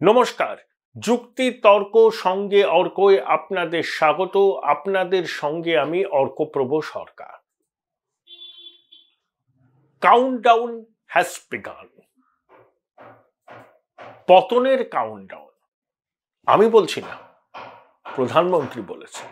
নমস্কার, যুক্তি তর্ক সঙ্গে অর্কয় আপনাদের স্বাগত। আপনাদের সঙ্গে আমি Arkaprabha Sarkar. Countdown has begun. পতনের কাউন্টডাউন আমি বলছি না, প্রধানমন্ত্রী বলেছেন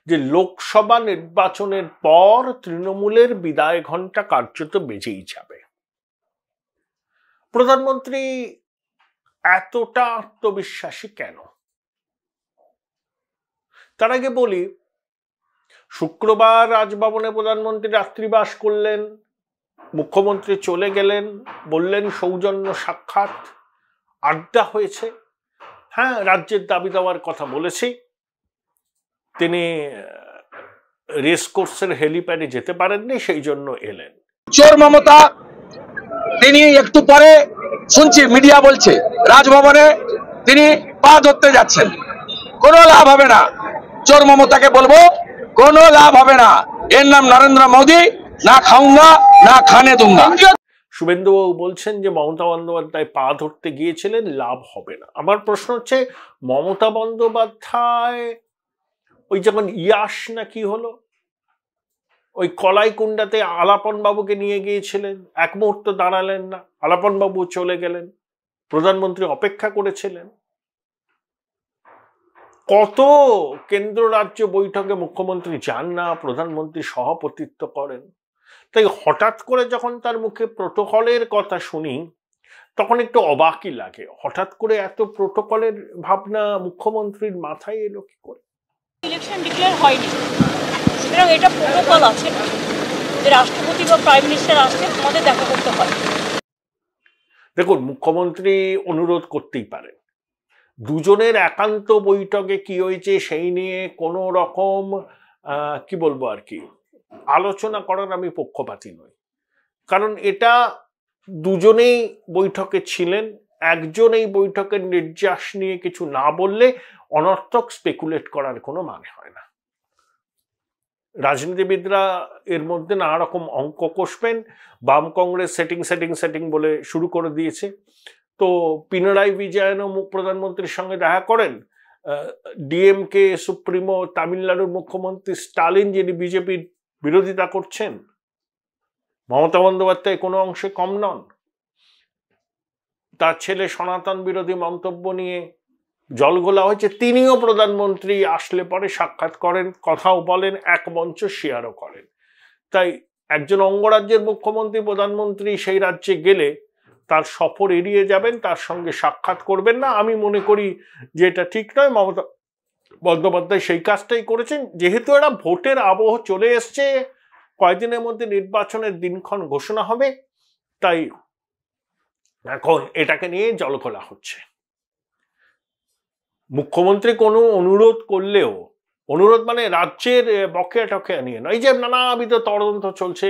যে লোকসভা নির্বাচনের পর তৃণমূলের বিদায় ঘণ্টা কার্যত বেজেই যাবে। প্রধানমন্ত্রী এতটা আত্মবিশ্বাসী কেন? তার আগে বলি, শুক্রবার রাজভবনে প্রধানমন্ত্রী রাত্রিবাস করলেন, মুখ্যমন্ত্রী চলে গেলেন, বললেন সৌজন্য সাক্ষাৎ, আড্ডা হয়েছে। হ্যাঁ, রাজ্যের দাবি দেওয়ার কথা বলেছি। তিনি রেসকোর্সের হেলিপ্যাডে যেতে পারেননি, সেই জন্য এলেন। চোর মমতা তিনি একটু পরে শুনছি মিডিয়া বলছে রাজভবনে তিনি পা ধরতে যাচ্ছেন। কোনো লাভ হবে না। চোর মমতাকে বলবো কোনো লাভ হবে না। এর নাম নরেন্দ্র মোদী, না খাউঙ্গা না খানে দুঙ্গা। শুভেন্দুবাবু বলছেন যে মমতা বন্দ্যোপাধ্যায় পা ধরতে গিয়েছিলেন, লাভ হবে না। আমার প্রশ্ন হচ্ছে, মমতা বন্দ্যোপাধ্যায় ওই যখন ইয়াস না কি হলো, ওই কলাইকুণ্ডাতে আলাপন বাবুকে নিয়ে গিয়েছিলেন, এক মুহূর্ত দাঁড়ালেন না, আলাপন বাবু চলে গেলেন, প্রধানমন্ত্রী অপেক্ষা করেছিলেন। কত কেন্দ্র রাজ্য বৈঠকে মুখ্যমন্ত্রী যান না, প্রধানমন্ত্রী সভাপতিত্ব করেন। তাই হঠাৎ করে যখন তার মুখে প্রোটোকলের কথা শুনি, তখন একটু অবাকই লাগে। হঠাৎ করে এত প্রোটোকলের ভাবনা মুখ্যমন্ত্রীর মাথায় এলো কি করে? ইলেকশন ডিক্লেয়ার হয়নি, সুতরাং এটা প্রোটোকল আছে যে রাষ্ট্রপতি বা প্রাইম মিনিস্টার আসছে, আমাদের দেখা করতে হয়। দেখুন, মুখ্যমন্ত্রী অনুরোধ করতেই পারেন। দুজনের একান্ত বৈঠকে কি হয়েছে সেই নিয়ে কোনো রকম কি বলবো আর কি আলোচনা করার আমি পক্ষপাতী নই। কারণ এটা দুজনেই বৈঠকে ছিলেন, একজন এই বৈঠকের নির্যাস নিয়ে কিছু না বললে অনর্থক স্পেকুলেট করার কোনো মানে হয় না। রাজনীতিবিদরা এর মধ্যে নানা রকম অঙ্ক কষবেন। বাম কংগ্রেস সেটিং বলে শুরু করে দিয়েছে। তো পিনারাই বিজয়নও প্রধানমন্ত্রীর সঙ্গে দেখা করেন। ডিএমকে সুপ্রিমো তামিলনাড়ুর মুখ্যমন্ত্রী স্টালিন, যিনি বিজেপির বিরোধিতা করছেন, মমতা বন্দ্যোপাধ্যায় কোনো অংশে কম নন। তার ছেলে সনাতন বিরোধী মন্তব্য নিয়ে জলঘোলা হয়েছে, তিনিও প্রধানমন্ত্রী আসলে পরে সাক্ষাৎ করেন, কথাও বলেন, এক মঞ্চ শেয়ারও করেন। তাই একজন অঙ্গরাজ্যের মুখ্যমন্ত্রী প্রধানমন্ত্রী সেই রাজ্যে গেলে তার সফর এড়িয়ে যাবেন, তার সঙ্গে সাক্ষাৎ করবেন না, আমি মনে করি যে এটা ঠিক নয়। মমতা বন্দ্যোপাধ্যায় সেই কাজটাই করেছেন। যেহেতু এরা ভোটের আবহ চলে এসছে, কয়েকদিনের মধ্যে নির্বাচনের দিনক্ষণ ঘোষণা হবে, তাই এখন এটাকে নিয়ে জলঘোলা হচ্ছে। মুখ্যমন্ত্রী কোনো অনুরোধ করলেও, অনুরোধ মানে রাজ্যের বকেয়া টকেয়া নিয়ে নয়, যে নানাবিধ তদন্ত চলছে,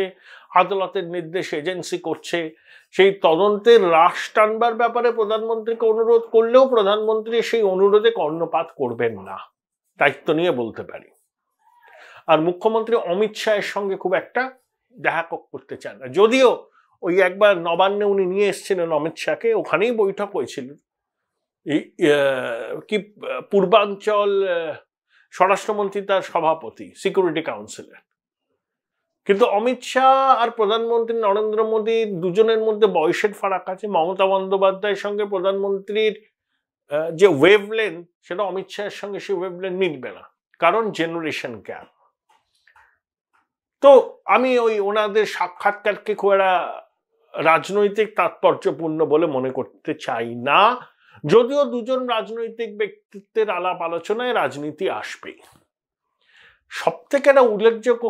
আদালতের নির্দেশ এজেন্সি করছে, সেই তদন্তের রাশ টানবার ব্যাপারে প্রধানমন্ত্রীকে অনুরোধ করলেও প্রধানমন্ত্রী সেই অনুরোধে কর্ণপাত করবেন না, দায়িত্ব নিয়ে বলতে পারি। আর মুখ্যমন্ত্রী অমিত শাহের সঙ্গে খুব একটা দেখা করতে চান না, যদিও ওই একবার নবান্নে উনি নিয়ে এসেছিলেন অমিত শাহকে, ওখানেই বৈঠক হয়েছিল। এই কি পূর্বাঞ্চল স্বরাষ্ট্রমন্ত্রী তার সভাপতি, সিকিউরিটি কাউন্সিলের। কিন্তু অমিত শাহ আর প্রধানমন্ত্রী নরেন্দ্র মোদী দুজনের মধ্যে বয়সের ফারাক আছে। মমতা বন্দ্যোপাধ্যায়ের সঙ্গে প্রধানমন্ত্রীর যে ওয়েভলেন্থ, সেটা অমিত শাহের সঙ্গে সেই ওয়েভলেন্থ মিলবে না, কারণ জেনারেশন গ্যাপ। তো আমি ওই ওনাদের সাক্ষাৎকারকে খুব একটা রাজনৈতিক তাৎপর্যপূর্ণ বলে মনে করতে চাই না, যদিও দুজন রাজনৈতিক ব্যক্তিত্বের আলাপ আলোচনায় রাজনীতি আসবেই। সব থেকে একটা উল্লেখযোগ্য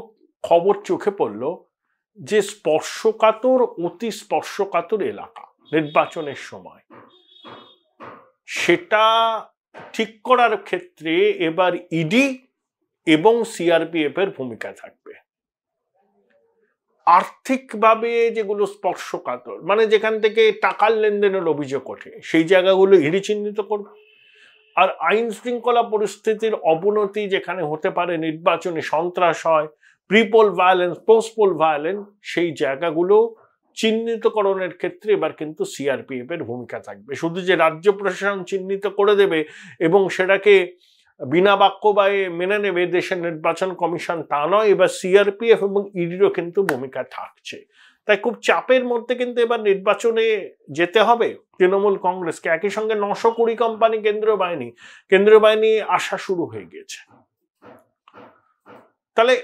খবর চোখে পড়ল যে স্পর্শকাতর, অতি স্পর্শকাতর এলাকা নির্বাচনের সময়, সেটা ঠিক করার ক্ষেত্রে এবার ইডি এবং সিআরপিএফ এর ভূমিকা থাকবে। আর্থিকভাবে যেগুলো স্পর্শকাতর, মানে যেখান থেকে টাকার লেনদেনের অভিযোগ ওঠে, সেই জায়গাগুলো ইডি চিহ্নিত করবে। আর আইন শৃঙ্খলা পরিস্থিতির অবনতি যেখানে হতে পারে, নির্বাচনে সন্ত্রাস হয়, প্রিপোল ভায়োলেন্স, পোস্টপোল ভায়োলেন্স, সেই জায়গাগুলো চিহ্নিতকরণের ক্ষেত্রে এবার কিন্তু সিআরপিএফ এর ভূমিকা থাকবে। শুধু যে রাজ্য প্রশাসন চিহ্নিত করে দেবে এবং সেটাকে বিনা বাক্যবায়ে মেনে নেবে দেশের নির্বাচন কমিশন তা নয়, এবার সিআরপিএফ এবং ইডিরও কিন্তু ভূমিকা থাকছে। তাই খুব চাপের মধ্যে কিন্তু এবার নির্বাচনে যেতে হবে তৃণমূল কংগ্রেসকে। একই সঙ্গে 920 কোম্পানি কেন্দ্রীয় বাহিনী আসা শুরু হয়ে গেছে। তাহলে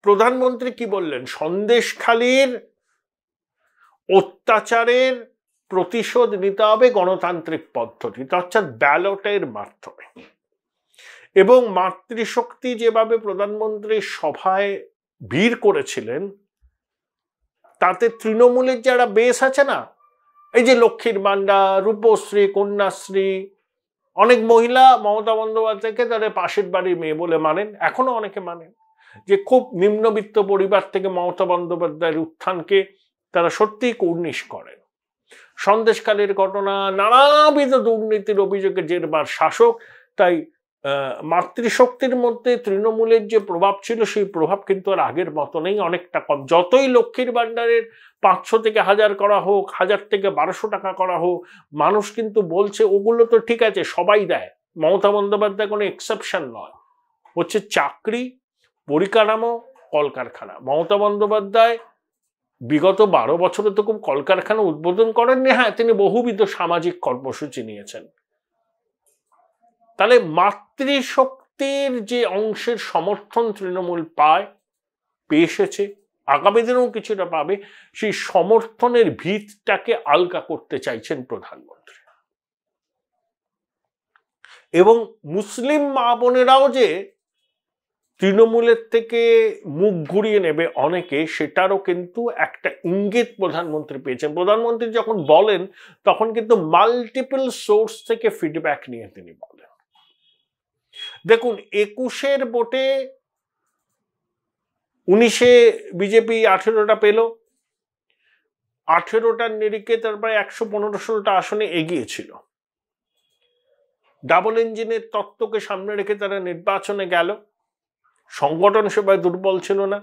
প্রধানমন্ত্রী কি বললেন? সন্দেশখালীর অত্যাচারের প্রতিশোধ নিতে হবে গণতান্ত্রিক পদ্ধতিতে, অর্থাৎ ব্যালটের মাধ্যমে। এবং মাতৃশক্তি যেভাবে প্রধানমন্ত্রী সভায় ভিড় করেছিলেন, তাতে তৃণমূলের যারা বেস আছে না, এই যে লক্ষ্মীর ভান্ডার, রূপশ্রী, কন্যাশ্রী, অনেক মহিলা মমতা বন্দ্যোপাধ্যায়কে তাদের পাশের বাড়ির মেয়ে বলে মানেন, এখনো অনেকে মানেন, যে খুব নিম্নবিত্ত পরিবার থেকে মমতা বন্দ্যোপাধ্যায়ের উত্থানকে তারা সত্যিই কুর্নিশ করেন। সন্দেশখালীর ঘটনা, নানাবিধ দুর্নীতির অভিযোগে জেরবার শাসক। তাই মাতৃশক্তির মধ্যে তৃণমূলের যে প্রভাব ছিল সেই প্রভাব কিন্তু আর আগের মতো নেই, অনেকটা কম। যতই লক্ষ্মীর ভান্ডারের 500 থেকে 1000 করা হোক, 1000 থেকে 1200 টাকা করা হোক, মানুষ কিন্তু বলছে ওগুলো তো ঠিক আছে, সবাই দেয়, মমতা বন্দ্যোপাধ্যায় কোনো এক্সেপশন নয়। হচ্ছে চাকরি, পরিকাঠামো, কলকারখানা। মমতা বন্দ্যোপাধ্যায় বিগত 12 বছরে তো খুব কলকারখানা উদ্বোধন করেননি। হ্যাঁ, তিনি বহুবিধ সামাজিক কর্মসূচি নিয়েছেন। তাহলে মাতৃশক্তির যে অংশের সমর্থন তৃণমূল পেয়ে এসেছে, আগামী দিনেও কিছুটা পাবে, সেই সমর্থনের ভিতটাকে আলগা করতে চাইছেন প্রধানমন্ত্রী। এবং মুসলিম মা বোনেরাও যে তৃণমূলের থেকে মুখ ঘুরিয়ে নেবে অনেকে, সেটারও কিন্তু একটা ইঙ্গিত প্রধানমন্ত্রী পেয়েছেন। প্রধানমন্ত্রী যখন বলেন তখন কিন্তু মাল্টিপল সোর্স থেকে ফিডব্যাক নিয়ে তিনি বলেন। দেখুন, 21-এর ভোটে 19-এ বিজেপি 18টা পেল, 18টার নিরিখে তার প্রায় 115-16টা আসনে এগিয়েছিল। ডাবল ইঞ্জিনের তত্ত্বকে সামনে রেখে তারা নির্বাচনে গেল। সংগঠন সেবায় দুর্বল ছিল না,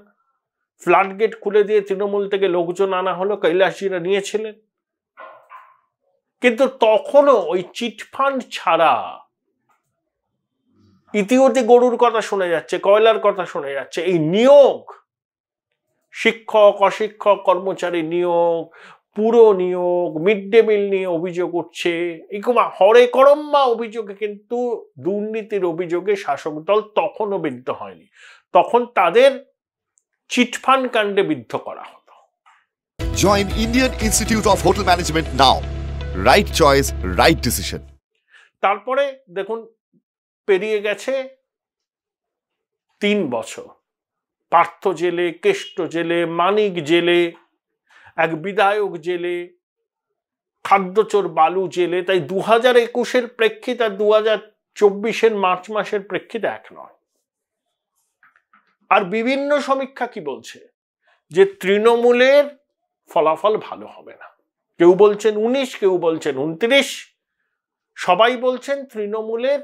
ফ্লাড গেট খুলে দিয়ে তৃণমূল থেকে লোকজন আনা হলো, কৈলাসজিরা নিয়েছিলেন। কিন্তু তখনও ওই চিটফান্ড ছাড়া ইতিমধ্যে গরুর কথা শোনা যাচ্ছে, কয়লার কথা শোনা যাচ্ছে। এই নিয়োগ, শিক্ষক, অশিক্ষক, কর্মচারী নিয়োগ, পুরো নিয়োগ, মিড ডে মিল নিয়ে অভিযোগ উঠছে, এরকম হরে করম্মা অভিযোগে কিন্তু দুর্নীতির অভিযোগে শাসক দল তখনও বিদ্ধ হয়নি। তখন তাদের চিটফান্ড কাণ্ডে বিদ্ধ করা হতো। Join Indian institute of hotel management now. Right choice, right decision. তারপরে দেখুন, পেরিয়ে গেছে 3 বছর। পার্থ জেলে, কেষ্ট জেলে, মানিক জেলে, এক বিধায়ক জেলে, খাদ্যচোর বালু জেলে। তাই 2021-এর প্রেক্ষিত আর 2024-এর মার্চ মাসের প্রেক্ষিত এক নয়। আর বিভিন্ন সমীক্ষা কি বলছে? যে তৃণমূলের ফলাফল ভালো হবে না। কেউ বলছেন 19, কেউ বলছেন 29, সবাই বলছেন তৃণমূলের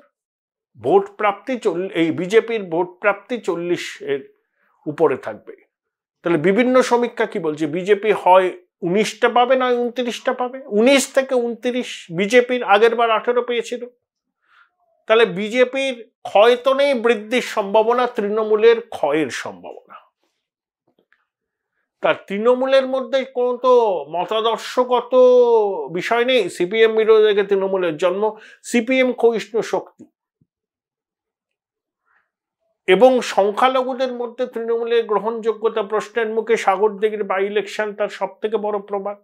ভোট প্রাপ্তি এই বিজেপির ভোট প্রাপ্তি 40-এর উপরে থাকবে। তাহলে বিভিন্ন সমীক্ষা কি বলছে? বিজেপি হয় 19টা পাবে, নয় 29টা পাবে। 19 থেকে 29 বিজেপির, আগের বার 18 পেয়েছিল। তাহলে বিজেপির ক্ষয় তো নেই, বৃদ্ধির সম্ভাবনা, তৃণমূলের ক্ষয়ের সম্ভাবনা। তার তৃণমূলের মধ্যে কোনো তো মতাদর্শগত বিষয় নেই। সিপিএম বিরোধী থেকে তৃণমূলের জন্ম, সিপিএম ক্ষয়িষ্ণু শক্তি। এবং সংখ্যালঘুদের মধ্যে তৃণমূলের গ্রহণযোগ্যতা প্রশ্নের মুখে। সাগরদিঘির বাই ইলেকশন তার সব থেকে বড় প্রমাণ।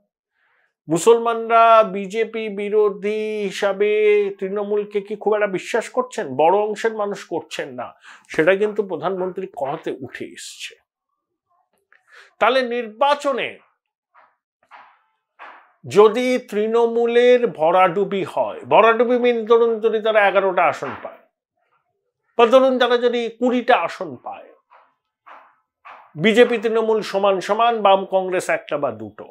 মুসলমানরা বিজেপি বিরোধী হিসাবে তৃণমূলকে কি খুব একটা বিশ্বাস করছেন? বড় অংশের মানুষ করছেন না, সেটা কিন্তু প্রধানমন্ত্রী কথাতে উঠে এসছে। তাহলে নির্বাচনে যদি তৃণমূলের ভরাডুবি হয়, ভরাডুবি মিন ধরুন যদি তারা 11টা আসন পায়, বা ধরুন তারা যদি 20টা আসন পায়, বিজেপি তৃণমূল সমান সমান, বাম কংগ্রেস 1টা বা 2টো,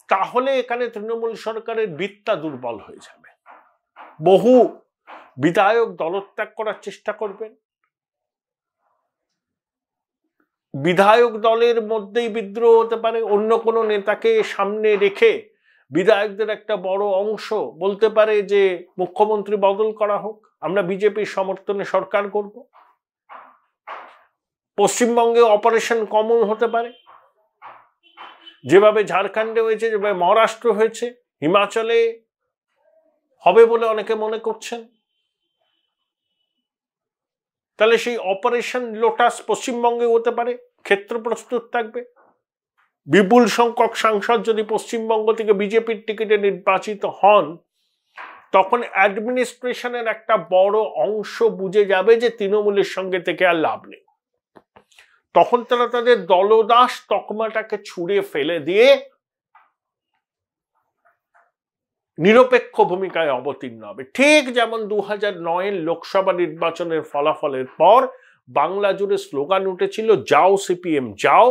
তাহলে এখানে তৃণমূল সরকারের ভিতটা দুর্বল হয়ে যাবে। বহু বিধায়ক দলত্যাগ করার চেষ্টা করবেন। বিধায়ক দলের মধ্যেই বিদ্রোহ হতে পারে, অন্য কোনো নেতাকে সামনে রেখে বিধায়কদের একটা বড় অংশ বলতে পারে যে মুখ্যমন্ত্রী বদল করা হোক, আমরা বিজেপির সমর্থনে সরকার করব। পশ্চিমবঙ্গে অপারেশন কমল হতে পারে, যেভাবে ঝাড়খণ্ডে হয়েছে, যেভাবে মহারাষ্ট্র হয়েছে, হিমাচলে হবে বলে অনেকে মনে করছেন। তাহলে সেই অপারেশন লোটাস পশ্চিমবঙ্গে হতে পারে, ক্ষেত্র প্রস্তুত থাকবে। বিপুল সংখ্যক সাংসদ যদি পশ্চিমবঙ্গ থেকে বিজেপির টিকিটে নির্বাচিত হন, তখন অ্যাডমিনিস্ট্রেশনের একটা বড় অংশ বুঝে যাবে যে তৃণমূলের সঙ্গে থেকে আর লাভ নেই। তখন তারা তাদের দলদাস তকমাটাকে ছুঁড়ে ফেলে দিয়ে নিরপেক্ষ ভূমিকায় অবতীর্ণ হবে। ঠিক যেমন 2009 লোকসভা নির্বাচনের ফলাফলের পর বাংলা জুড়ে স্লোগান উঠেছিল, যাও সিপিএম যাও।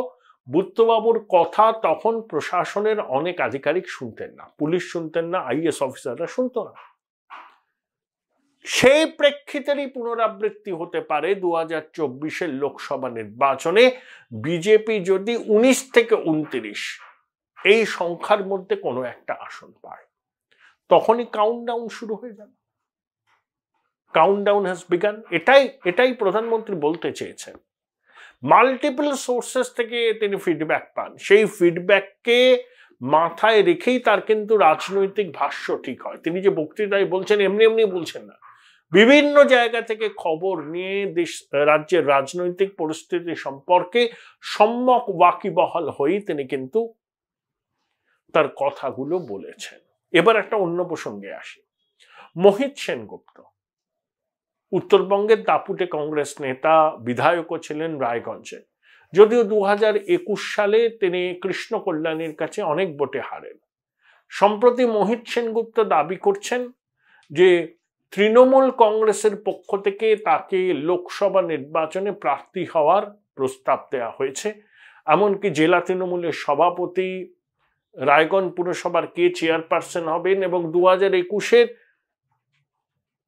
বুদ্ধবাবুর কথা তখন প্রশাসনের অনেক আধিকারিক শুনতেন না, পুলিশ শুনতেন না, আইএস অফিসাররা শুনতো না। সেই প্রেক্ষিতেরই পুনরাবৃত্তি হতে পারে 2024 লোকসভা নির্বাচনে। বিজেপি যদি 19 থেকে 29 এই সংখ্যার মধ্যে কোনো একটা আসন পায়, তখনই কাউন্টডাউন শুরু হয়ে যাবে। Countdown has began. এটাই প্রধানমন্ত্রী বলতে চেয়েছেন। মাল্টিপল সোর্সেস থেকে তিনি ফিডব্যাক পান, সেই ফিডব্যাককে মাথায় রেখেই তার কিন্তু রাজনৈতিক ভাষ্য ঠিক হয়। তিনি যে বক্তৃতায় বলছেন এমনি এমনি বলছেন না, বিভিন্ন জায়গা থেকে খবর নিয়ে রাজ্যের রাজনৈতিক পরিস্থিতি সম্পর্কে সম্যক ওয়াকিবহাল হয়েই তিনি কিন্তু তার কথাগুলো বলেছেন। এবার একটা অন্য প্রসঙ্গে আসি। মোহিত সেনগুপ্ত উত্তরবঙ্গের দাপুটে কংগ্রেস নেতা, বিধায়কও ছিলেন রায়গঞ্জে। যদিও 2021 সালে তিনি কৃষ্ণ কল্যাণীর কাছে অনেক ভোটে হারেন। সম্প্রতি মোহিত সেনগুপ্ত দাবি করছেন যে তৃণমূল কংগ্রেসের পক্ষ থেকে তাকে লোকসভা নির্বাচনে প্রার্থী হওয়ার প্রস্তাব দেওয়া হয়েছে। এমনকি জেলা তৃণমূলের সভাপতি, রায়গঞ্জ পুরসভার কে চেয়ারপারসন হবেন এবং 2021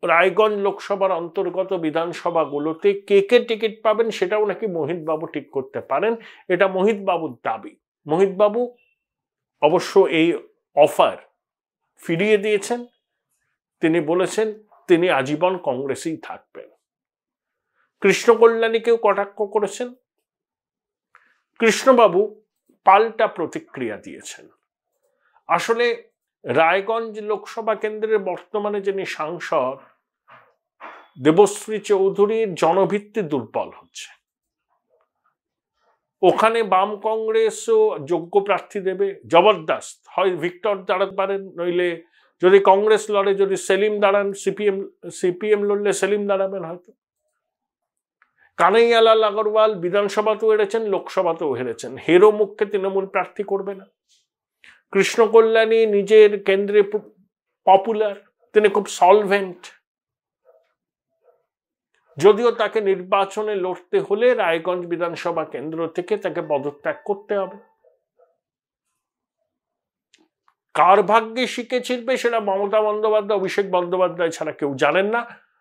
রায়গঞ্জ লোকসভার অন্তর্গত বিধানসভাগুলোতে কে কে টিকিট পাবেন সেটাও নাকি মোহিত বাবু ঠিক করতে পারেন। এটা মোহিত বাবুর দাবি। মোহিত বাবু অবশ্য এই অফার ফিরিয়ে দিয়েছেন। তিনি বলেছেন তিনি আজীবন কংগ্রেসেই থাকবেন। কৃষ্ণ কল্যাণীকেও কটাক্ষ করেছেন। কৃষ্ণবাবু পাল্টা প্রতিক্রিয়া দিয়েছেন। আসলে রায়গঞ্জ লোকসভা কেন্দ্রের বর্তমানে যিনি সাংসদ দেবশ্রী চৌধুরীর জনভিত্তি দুর্বল হচ্ছে। ওখানে বাম কংগ্রেসও যোগ্য প্রার্থী দেবে, জবরদস্ত। হয় ভিক্টর দাঁড়াতে পারেন, নইলে যদি কংগ্রেস লড়ে, যদি সেলিম দাঁড়ান, সিপিএম লড়লে সেলিম দাঁড়াবেন হয়তো। কানাইয়ালাল আগরওয়াল বিধানসভাতেও হেরেছেন, লোকসভাতেও হেরেছেন। হেরো মুখকে তৃণমূল প্রার্থী করবে না। কৃষ্ণ কল্যাণী নিজের কেন্দ্রে পপুলার, তিনি খুব সলভেন্ট। যদিও তাকে নির্বাচনে লড়তে হলে রায়গঞ্জ বিধানসভা কেন্দ্র থেকে তাকে পদত্যাগ করতে হবে। কার ভাগ্যে শিখে ছিড়বে সেটা মমতা বন্দ্যোপাধ্যায়, অভিষেক বন্দ্যোপাধ্যায় ছাড়া কেউ জানেন না,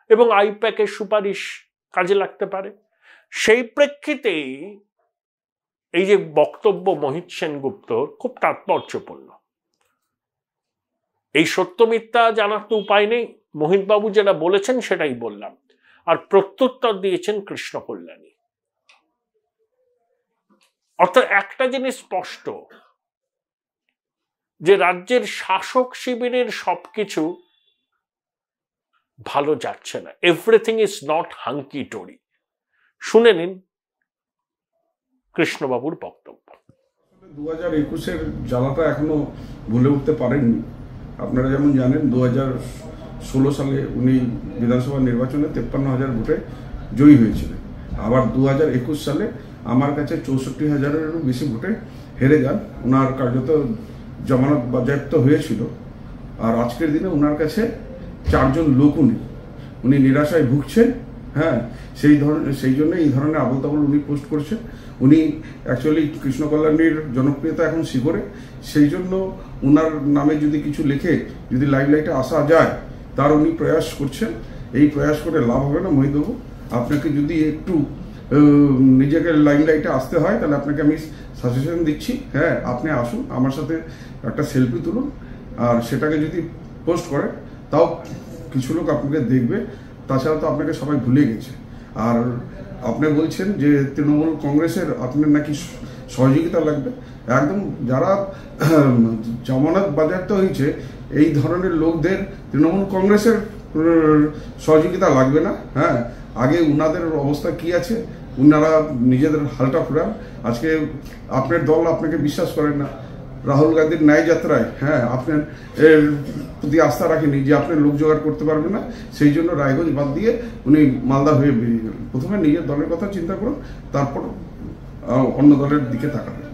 এবং আইপ্যাকের সুপারিশ কাজে লাগতে পারে। সেই প্রেক্ষিতেই এই যে বক্তব্য মোহিত সেনগুপ্তর খুব তাৎপর্যপূর্ণ। এই সত্য মিথ্যা জানার তো উপায় নেই, মোহিতবাবু যেটা বলেছেন সেটাই বললাম। আর প্রত্যুত্তর দিয়েছেন কৃষ্ণ কল্যাণী। অর্থাৎ একটা জিনিস স্পষ্ট, যে রাজ্যের শাসক শিবিরের সবকিছু ভালো যাচ্ছে না। এভরিথিং ইজ নট হাঙ্কি টোরি। শুনে নিন কৃষ্ণবাবুর বক্তব্য। 2021 জ্বালাটা এখনো ভুলে উঠতে পারেননি। আপনারা যেমন জানেন 2016 সালে উনি বিধানসভা নির্বাচনে 53,000 ভোটে জয়ী হয়েছিলেন। আবার 2021 সালে আমার কাছে 64,000-এরও বেশি ভোটে হেরে যান। ওনার কার্যত জামানত বাজেয়াপ্ত হয়েছিল। আর আজকের দিনে ওনার কাছে 4 জন লোকও নেই। উনি নিরাশায় ভুগছেন। হ্যাঁ, সেই জন্য এই ধরনের আবল তাবল উনি পোস্ট করছেন। উনি অ্যাকচুয়ালি কৃষ্ণ কল্যাণীর জনপ্রিয়তা এখন শিখরে, সেই জন্য ওনার নামে যদি কিছু লিখে যদি লাইটে আসা যায় তার উনি প্রয়াস করছেন। এই প্রয়াস করে লাভ হবে না। মোহিতবাবু, আপনাকে যদি একটু নিজেকে লাইমলাইটে আসতে হয়, তাহলে আপনাকে আমি সাজেশন দিচ্ছি, হ্যাঁ আপনি আসুন আমার সাথে একটা সেলফি তুলুন, আর সেটাকে যদি পোস্ট করেন তাও কিছু লোক আপনাকে দেখবে, তাছাড়া তো আপনাকে সবাই ভুলে গেছে। আর আপনি বলছেন যে তৃণমূল কংগ্রেসের আপনার নাকি সহযোগিতা লাগবে, একদম যারা জামানত বাজেয়াপ্ত হয়েছে এই ধরনের লোকদের তৃণমূল কংগ্রেসের সহযোগিতা লাগবে না। হ্যাঁ, আগে উনাদের অবস্থা কি আছে উনারা নিজেদের হালটা ফুরান। আজকে আপনার দল আপনাকে বিশ্বাস করেন না, রাহুল গান্ধীর ন্যায় যাত্রায় হ্যাঁ আপনার এর প্রতি আস্থা রাখেনি যে আপনি লোক জোগাড় করতে পারবেন না, সেই জন্য রায়গঞ্জ বাদ দিয়ে উনি মালদা হয়ে বেরিয়ে গেলেন। প্রথমে নিজের দলের কথা চিন্তা করুন, তারপর অন্য দলের দিকে তাকাবেন।